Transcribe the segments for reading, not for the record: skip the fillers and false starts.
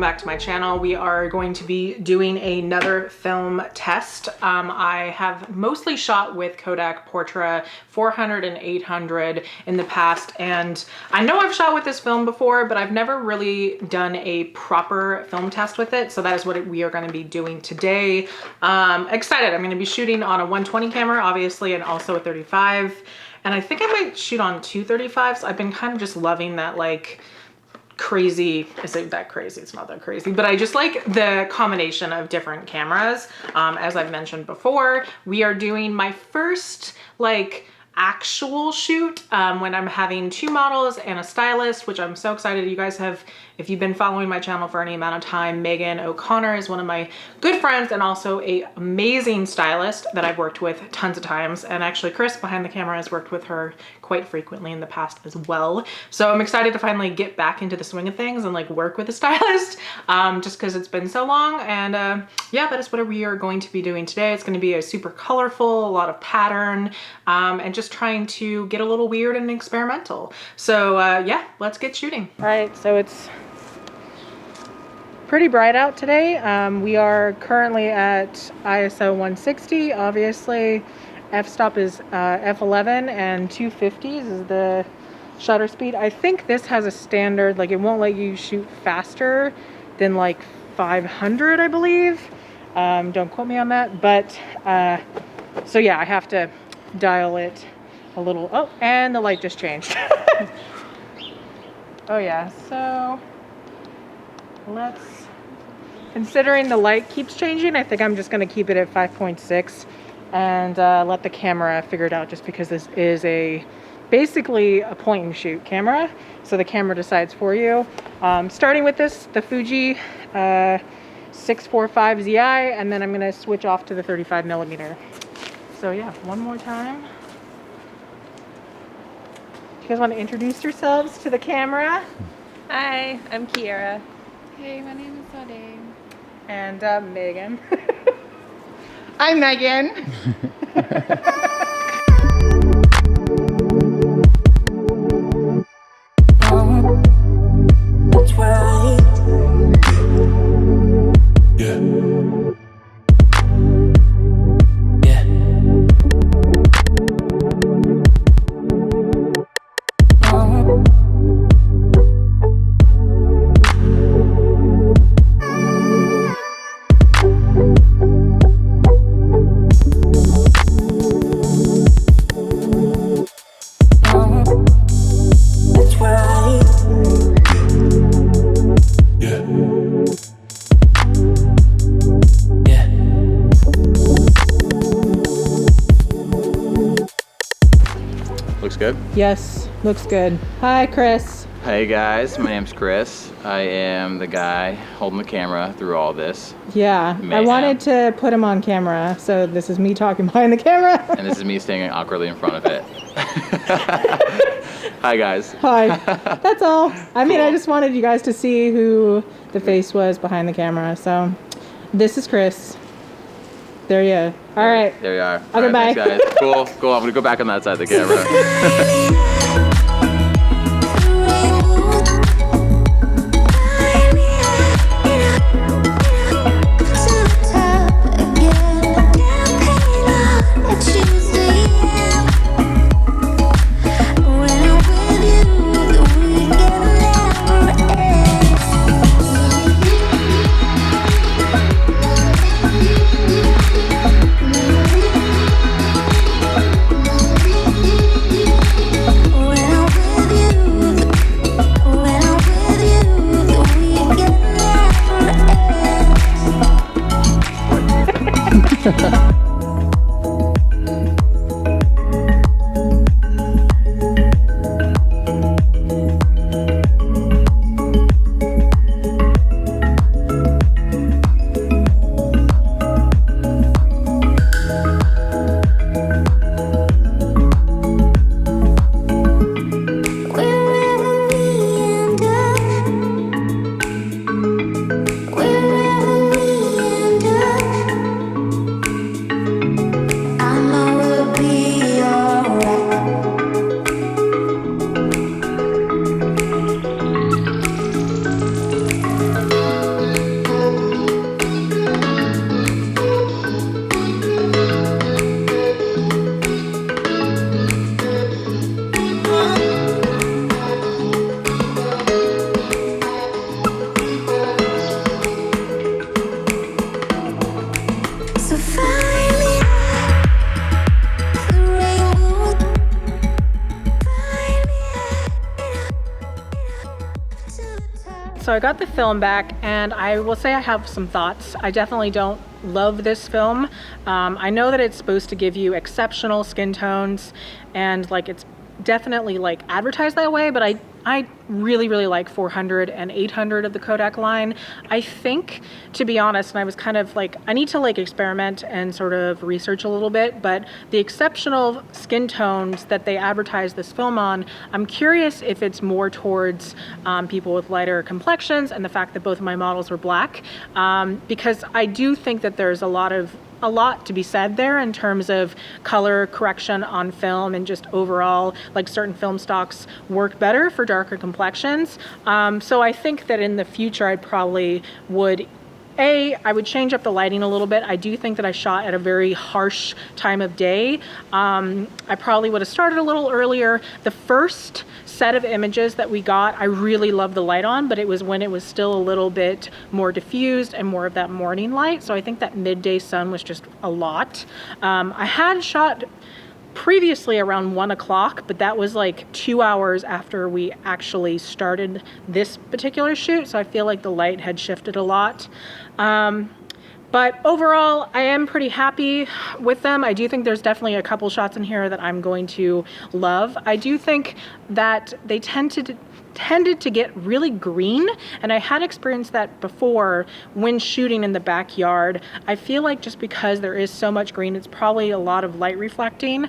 back to my channel. We are going to be doing another film test. I have mostly shot with Kodak Portra 400 and 800 in the past, and I know I've shot with this film before, but I've never really done a proper film test with it, so that is what we are going to be doing today. Excited. I'm going to be shooting on a 120 camera, obviously, and also a 35, and I think I might shoot on two 35s. I've been kind of just loving that, like, crazy, is it that crazy? It's not that crazy, but I just like the combination of different cameras. As I've mentioned before, we are doing my first like actual shoot when I'm having two models and a stylist, which I'm so excited. You guys have, if you've been following my channel for any amount of time, Megan O'Connor is one of my good friends and also an amazing stylist that I've worked with tons of times. And actually Chris behind the camera has worked with her quite frequently in the past as well. So I'm excited to finally get back into the swing of things and like work with a stylist, just because it's been so long. And yeah, that is what we are going to be doing today. It's going to be a super colorful, a lot of pattern, and just trying to get a little weird and experimental. So yeah, let's get shooting. All right, so it's pretty bright out today. We are currently at ISO 160, obviously. F-stop is F11 and 250s is the shutter speed. I think this has a standard, like it won't let you shoot faster than like 500, I believe. Don't quote me on that, but so yeah, I have to dial it a little. Oh, and the light just changed. Oh yeah, so let's, considering the light keeps changing, I think I'm just going to keep it at 5.6 and let the camera figure it out, just because this is basically a point and shoot camera, so the decides for you. Starting with this, the FUJI645ZI, and then I'm going to switch off to the 35mm. So yeah, one more time. You guys want to introduce yourselves to the camera? Hi, I'm Kiera. Hey, my name is Sade. And Megan. I'm Megan. That's right. Yeah. Yeah. Looks good? Yes, looks good. Hi, Chris. Hey guys, my name's Chris. I am the guy holding the camera through all this. Yeah, I wanted to put him on camera, so this is me talking behind the camera. And this is me standing awkwardly in front of it. Hi guys. Hi. That's all. I mean, Cool. I just wanted you guys to see who the face was behind the camera. So this is Chris. There you are. All right. There you are. Okay, All right, bye. thanks, guys. Cool. Cool. I'm gonna go back on that side of the camera. So I got the film back, and I will say I have some thoughts. I definitely don't love this film. I know that it's supposed to give you exceptional skin tones, and like it's definitely like advertised that way, but I really like 400 and 800 of the Kodak line. I think, to be honest, and I was kind of like, I need to like experiment and sort of research a little bit, but the exceptional skin tones that they advertise this film on, I'm curious if it's more towards people with lighter complexions, and the fact that both of my models were black, because I do think that there's a lot to be said there in terms of color correction on film, and just overall, like certain film stocks work better for darker complexions. So I think that in the future I probably would I would change up the lighting a little bit. I do think that I shot at a very harsh time of day. I probably would have started a little earlier. The first set of images that we got, I really loved the light on, but it was when it was still a little bit more diffused and more of that morning light. So I think that midday sun was just a lot. I had shot previously around 1 o'clock, but that was like 2 hours after we actually started this particular shoot. So I feel like the light had shifted a lot. But overall, I am pretty happy with them. I do think there's definitely a couple shots in here that I'm going to love. I do think that they tended to get really green, and I had experienced that before when shooting in the backyard. I feel like just because there is so much green, it's probably a lot of light reflecting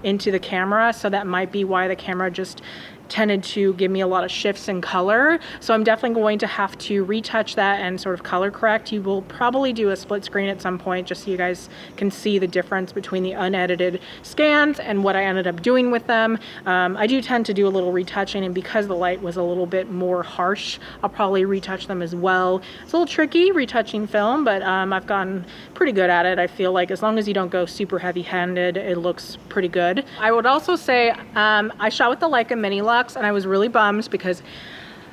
into the camera, so that might be why the camera just tended to give me a lot of shifts in color. So I'm definitely going to have to retouch that and sort of color correct. You will probably do a split screen at some point just so you guys can see the difference between the unedited scans and what I ended up doing with them. I do tend to do a little retouching, and because the light was a little bit more harsh, I'll probably retouch them as well. It's a little tricky retouching film, but I've gotten pretty good at it. I feel like as long as you don't go super heavy-handed, it looks pretty good. I would also say I shot with the Leica Mini Lux, and I was really bummed because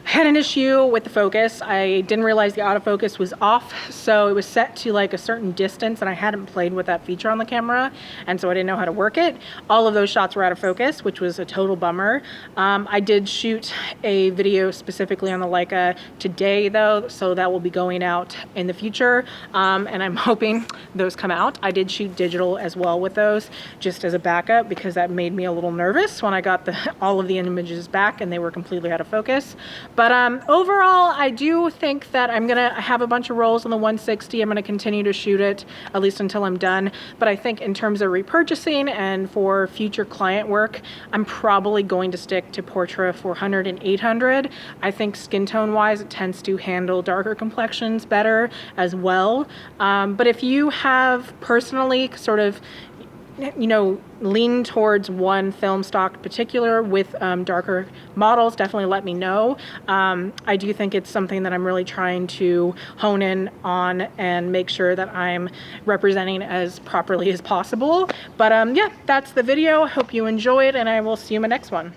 I had an issue with the focus. I didn't realize the autofocus was off, so it was set to like a certain distance, and I hadn't played with that feature on the camera, and so I didn't know how to work it. All of those shots were out of focus, which was a total bummer. I did shoot a video specifically on the Leica today though, so that will be going out in the future, and I'm hoping those come out. I did shoot digital as well with those, just as a backup, because that made me a little nervous when I got all of the images back and they were completely out of focus. But overall, I do think that I have a bunch of rolls on the 160. I'm gonna continue to shoot it, at least until I'm done. But I think in terms of repurchasing and for future client work, I'm probably going to stick to Portra 400 and 800. I think skin tone wise, it tends to handle darker complexions better as well. But if you have personally sort of, you know, lean towards one film stock in particular with darker models, definitely let me know. I do think it's something that I'm really trying to hone in on and make sure that I'm representing as properly as possible. But yeah, that's the video. I hope you enjoyed, and I will see you in my next one.